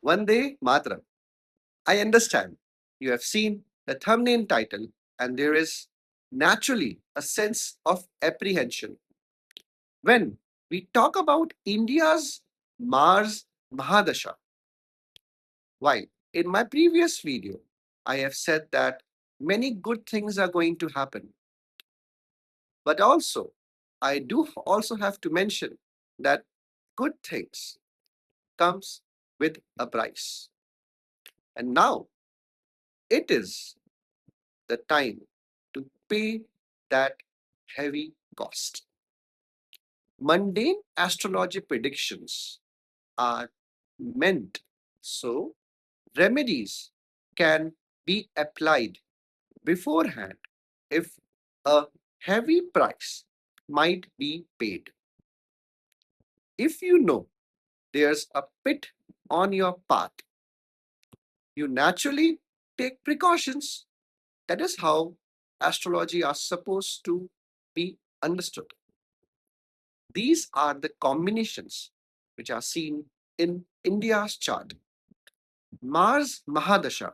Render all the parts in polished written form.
Vande Mataram. I understand you have seen the thumbnail title, and there is naturally a sense of apprehension. When we talk about India's Mars Mahadasha, while in my previous video, I have said that many good things are going to happen, but also I do also have to mention that good things comes with a price. And now it is the time to pay that heavy cost. Mundane astrology predictions are meant so remedies can be applied beforehand if a heavy price might be paid. If you know there's a pit on your path, you naturally take precautions. That is how astrology are supposed to be understood. These are the combinations which are seen in India's chart. Mars Mahadasha,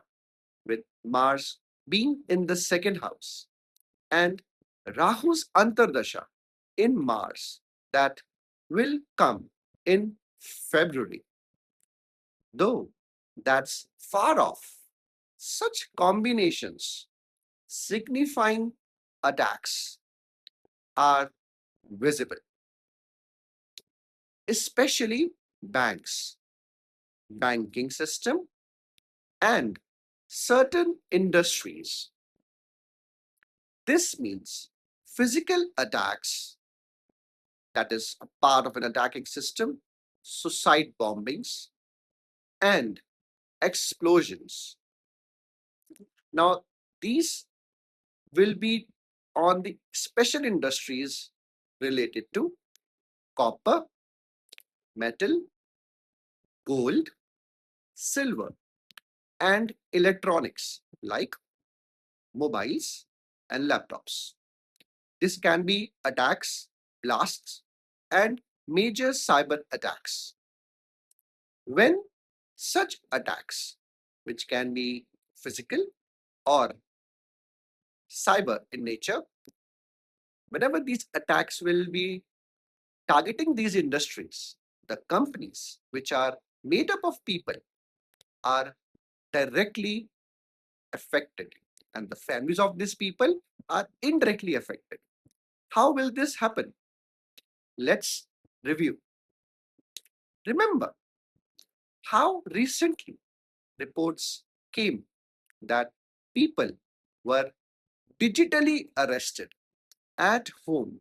with Mars being in the second house, and Rahu's Antardasha in Mars that will come in February. Though that's far off, such combinations signifying attacks are visible, especially banks, banking system, and certain industries. This means physical attacks, that is a part of an attacking system, suicide bombings, and explosions. Now, these will be on the special industries related to copper, metal, gold, silver, and electronics like mobiles and laptops. This can be attacks, blasts, and major cyber attacks. When such attacks, which can be physical or cyber in nature, whenever these attacks will be targeting these industries, the companies which are made up of people are directly affected, and the families of these people are indirectly affected. How will this happen? Let's review. Remember how recently reports came that people were digitally arrested at home,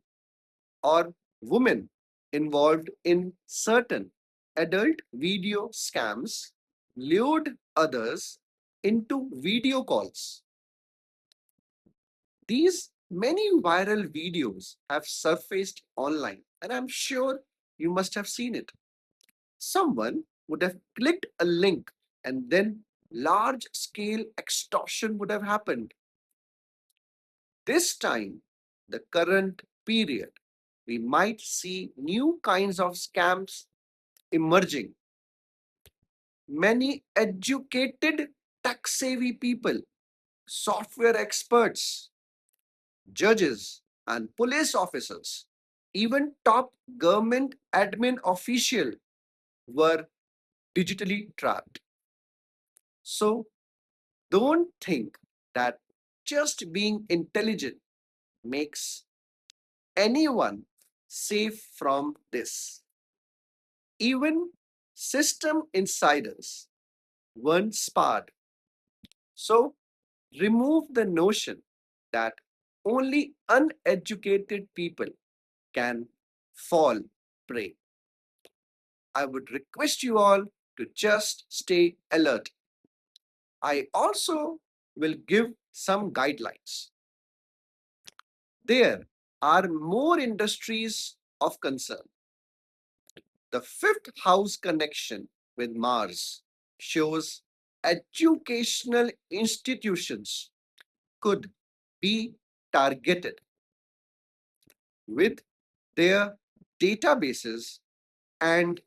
or women involved in certain adult video scams lured others into video calls. These many viral videos have surfaced online, and I'm sure you must have seen it. Someone would have clicked a link, and then large scale extortion would have happened. This time, the current period, we might see new kinds of scams emerging. Many educated, tech savvy people, software experts, judges, and police officers, even top government admin official were digitally trapped. So don't think that just being intelligent makes anyone safe from this. Even system insiders weren't spared. So remove the notion that only uneducated people can fall prey. I would request you all to just stay alert. I also will give some guidelines. There are more industries of concern. The fifth house connection with Mars shows educational institutions could be targeted with their databases and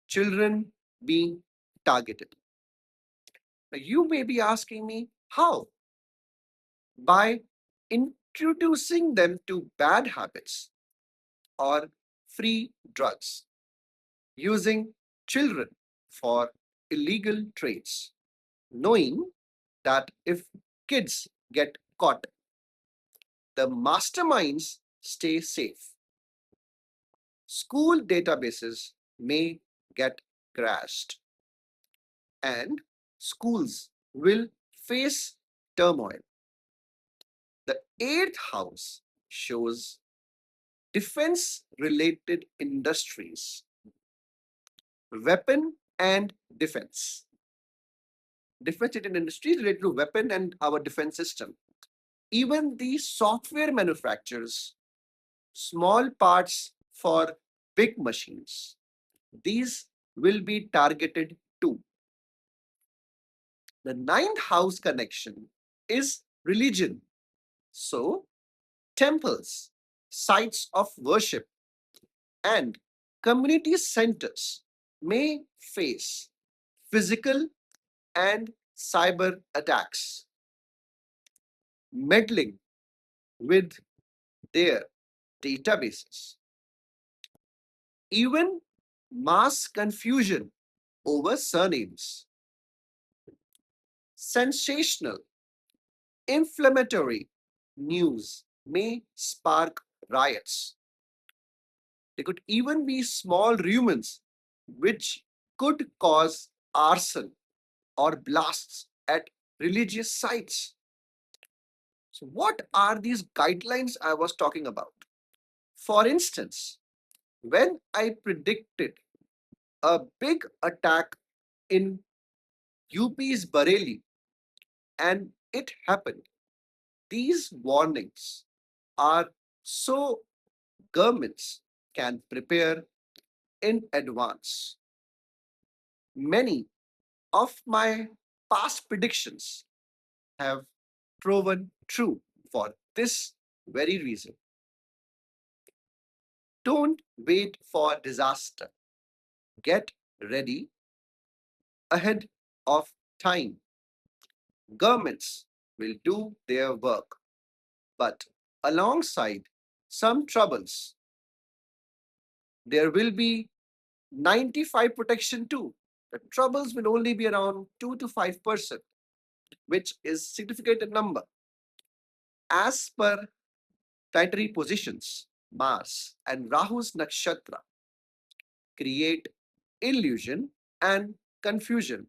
children being targeted. Now, you may be asking me, how? By introducing them to bad habits or free drugs, using children for illegal trades, knowing that if kids get caught, the masterminds stay safe. School databases may get crashed, and schools will face turmoil. The eighth house shows defense related industries, weapon and defense. Defense related industries related to weapon and our defense system. Even the software manufacturers, small parts for big machines, these will be targeted too. The ninth house connection is religion. So, temples, sites of worship, and community centers may face physical and cyber attacks, meddling with their databases. Even mass confusion over surnames, sensational, inflammatory news may spark riots. There could even be small rumors which could cause arson or blasts at religious sites. So, what are these guidelines I was talking about? For instance, when I predicted a big attack in UP's Bareilly and it happened, these warnings are so governments can prepare in advance. Many of my past predictions have proven true for this very reason. Don't wait for disaster. Get ready ahead of time. Governments will do their work, but alongside some troubles, there will be 95 protection too. The troubles will only be around 2 to 5%, which is significant in number. As per planetary positions, Mars and Rahu's nakshatra create illusion and confusion.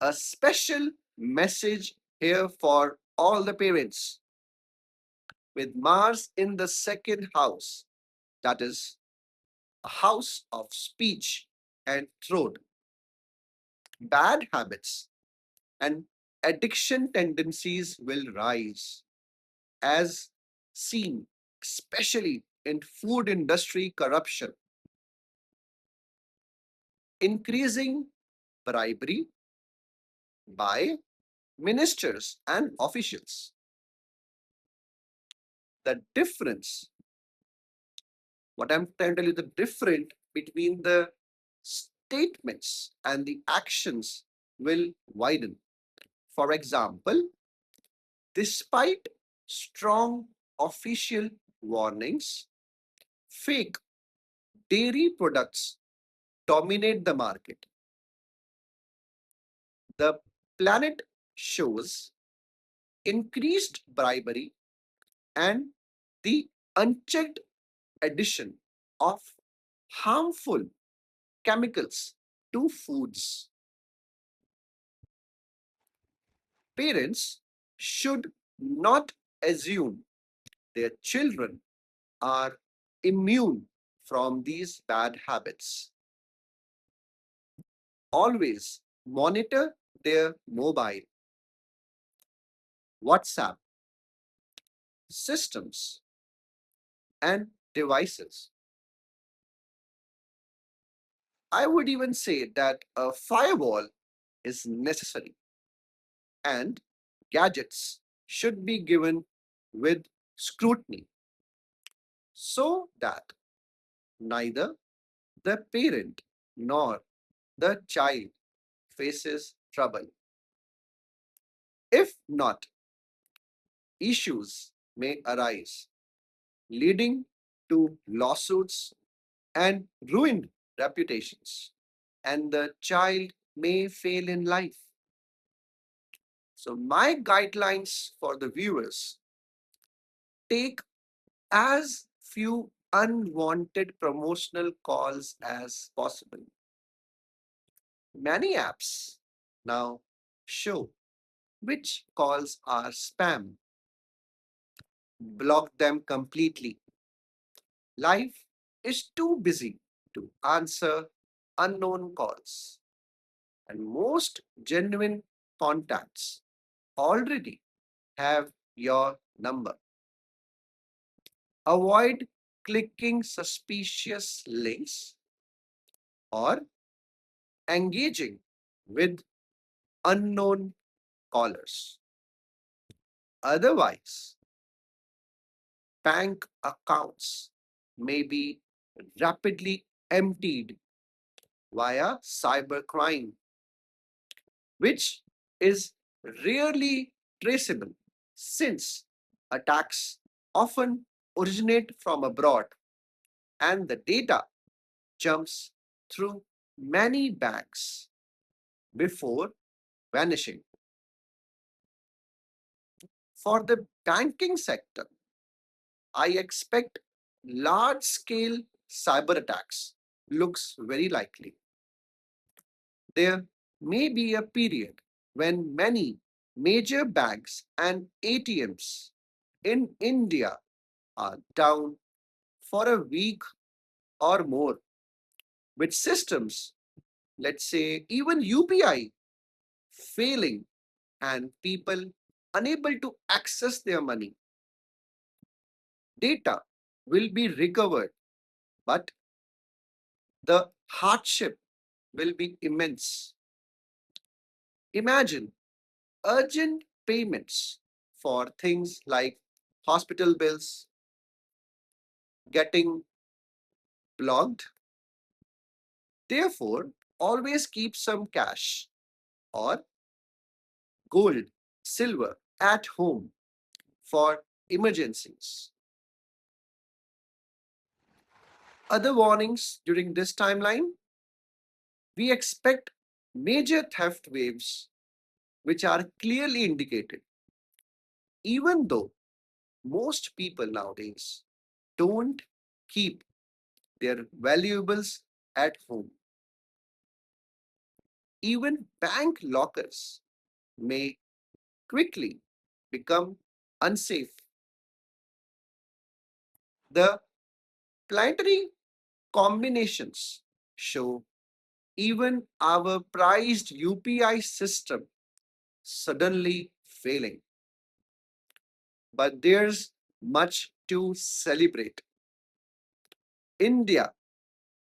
A special message here for all the parents. With Mars in the second house, that is a house of speech and throat, bad habits and addiction tendencies will rise, as seen especially in food industry corruption, increasing bribery by ministers and officials. The difference, what I'm trying to tell you, the difference between the statements and the actions will widen. For example, despite strong official warnings, fake dairy products dominate the market. The planet shows increased bribery and the unchecked addition of harmful chemicals to foods. Parents should not assume their children are immune from these bad habits. Always monitor their mobile, WhatsApp, systems, and devices. I would even say that a firewall is necessary and gadgets should be given with scrutiny so that neither the parent nor the child faces trouble. If not, issues may arise, leading to lawsuits and ruined reputations, and the child may fail in life. So, my guidelines for the viewers: take as few unwanted promotional calls as possible. Many apps now show which calls are spam. Block them completely. Life is too busy to answer unknown calls, and most genuine contacts already have your number. Avoid clicking suspicious links or engaging with unknown callers. Otherwise, bank accounts may be rapidly emptied via cybercrime, which is rarely traceable since attacks often originate from abroad and the data jumps through many banks before vanishing. For the banking sector, I expect large scale cyber attacks looks very likely. There may be a period when many major banks and ATMs in India are down for a week or more, with systems, let's say even UPI, failing and people unable to access their money. Data will be recovered, but the hardship will be immense. Imagine urgent payments for things like hospital bills getting blocked. Therefore, always keep some cash or gold, silver at home for emergencies. Other warnings during this timeline: we expect major theft waves which are clearly indicated, even though most people nowadays don't keep their valuables at home. Even bank lockers may quickly become unsafe. The planetary combinations show even our prized UPI system suddenly failing. But there's much to celebrate. India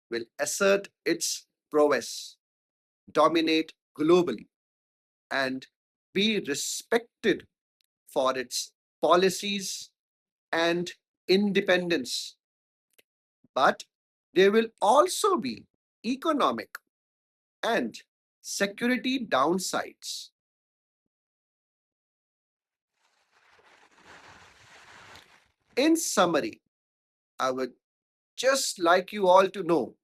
will assert its prowess, dominate globally, and be respected for its policies and independence. But there will also be economic and security downsides. In summary, I would just like you all to know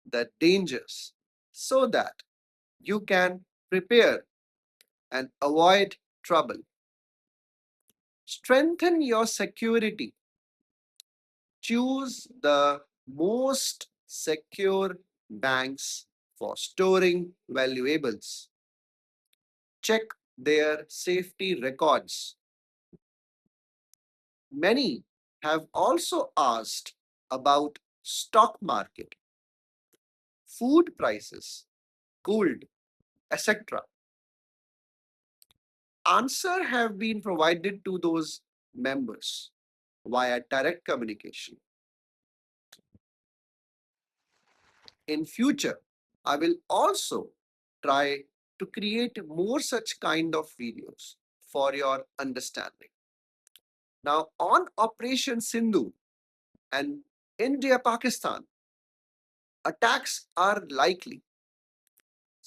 the dangers so that you can prepare and avoid trouble. Strengthen your security. Choose the most secure banks for storing valuables. Check their safety records. Many have also asked about stock market, food prices, gold, etc. Answer have been provided to those members via direct communication. In future, I will also try to create more such kind of videos for your understanding. Now, on Operation Sindhu and India Pakistan, attacks are likely,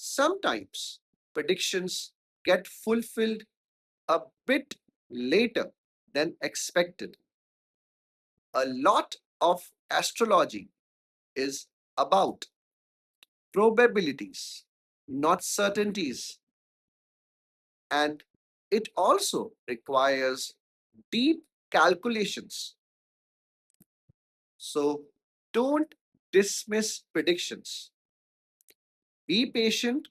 Sometimes predictions get fulfilled a bit later than expected. A lot of astrology is about probabilities, not certainties, and it also requires deep calculations. So don't dismiss predictions. Be patient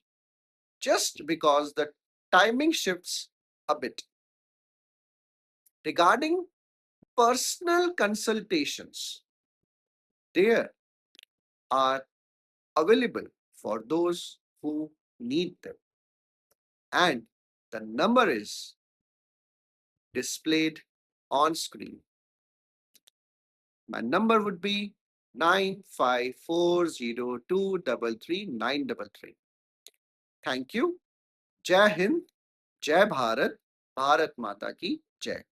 just because the timing shifts a bit. Regarding personal consultations, there are available for those who need them. And the number is displayed on screen. My number would be 9540233933. Thank you. Jai Hind, Jai Bharat, Bharat Mata ki Jai.